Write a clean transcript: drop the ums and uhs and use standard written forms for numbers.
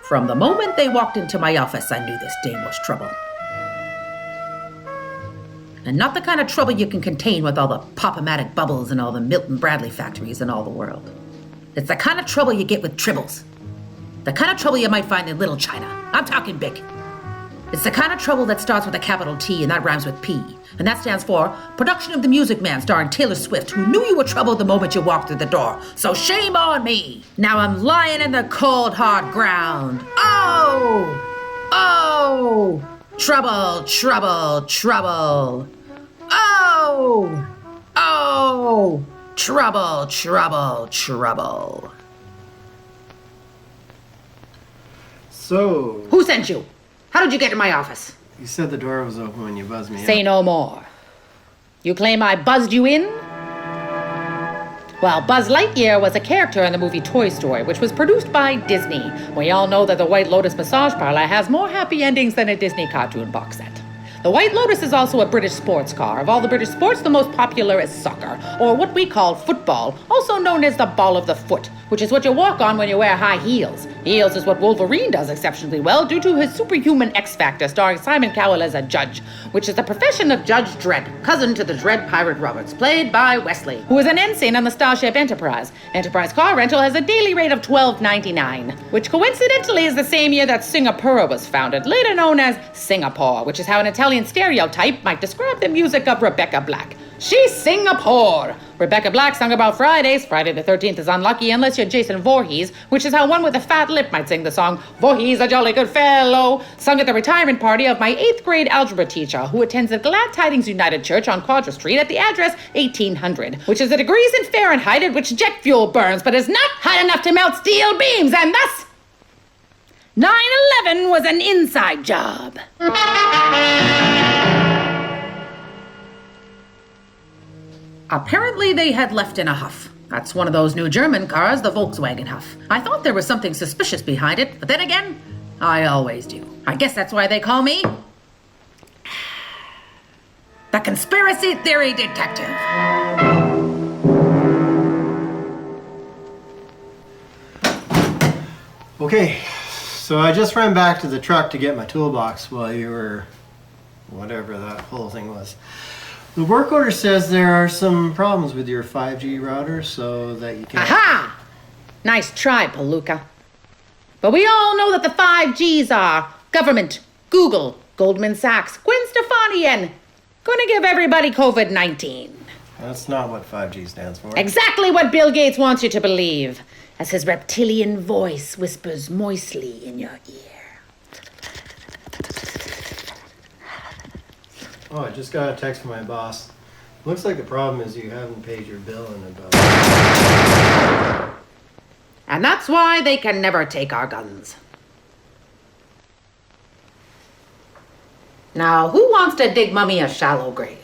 From the moment they walked into my office, I knew this dame was trouble. And not the kind of trouble you can contain with all the pop-o-matic bubbles and all the Milton Bradley factories in all the world. It's the kind of trouble you get with tribbles. The kind of trouble you might find in Little China. I'm talking big. It's the kind of trouble that starts with a capital T and that rhymes with P. And that stands for Production of the Music Man, starring Taylor Swift, who knew you were troubled the moment you walked through the door. So shame on me. Now I'm lying in the cold, hard ground. Oh! Oh! Trouble, trouble, trouble. Oh! Oh! Trouble, trouble, trouble. So... Who sent you? How did you get in my office? You said the door was open when you buzzed me in. Say no more. You claim I buzzed you in? Well, Buzz Lightyear was a character in the movie Toy Story, which was produced by Disney. We all know that the White Lotus massage parlor has more happy endings than a Disney cartoon box set. The White Lotus is also a British sports car. Of all the British sports, the most popular is soccer, or what we call football, also known as the ball of the foot, which is what you walk on when you wear high heels. Heels is what Wolverine does exceptionally well due to his superhuman X-Factor, starring Simon Cowell as a judge, which is the profession of Judge Dredd, cousin to the Dread Pirate Roberts, played by Wesley, who is an ensign on the Starship Enterprise. Enterprise car rental has a daily rate of $12.99, which coincidentally is the same year that Singapura was founded, later known as Singapore, which is how an Italian stereotype might describe the music of Rebecca Black. She's Singapore! Rebecca Black sung about Fridays. Friday the 13th is unlucky unless you're Jason Voorhees, which is how one with a fat lip might sing the song, Voorhees a jolly good fellow, sung at the retirement party of my 8th grade algebra teacher, who attends the Glad Tidings United Church on Quadra Street at the address 1800, which is the degrees in Fahrenheit at which jet fuel burns, but is not hot enough to melt steel beams, and thus 9/11 was an inside job. Apparently they had left in a huff. That's one of those new German cars, the Volkswagen Huff. I thought there was something suspicious behind it, but then again, I always do. I guess that's why they call me the Conspiracy Theory Detective. Okay, so I just ran back to the truck to get my toolbox while you were... whatever that whole thing was. The work order says there are some problems with your 5G router, so that you can... Aha! Nice try, Palooka. But we all know that the 5Gs are government, Google, Goldman Sachs, Gwen Stefani, and gonna give everybody COVID-19. That's not what 5G stands for. Exactly what Bill Gates wants you to believe, as his reptilian voice whispers moistly in your ear. Oh, I just got a text from my boss. Looks like the problem is you haven't paid your bill in about... And that's why they can never take our guns. Now, who wants to dig Mummy a shallow grave?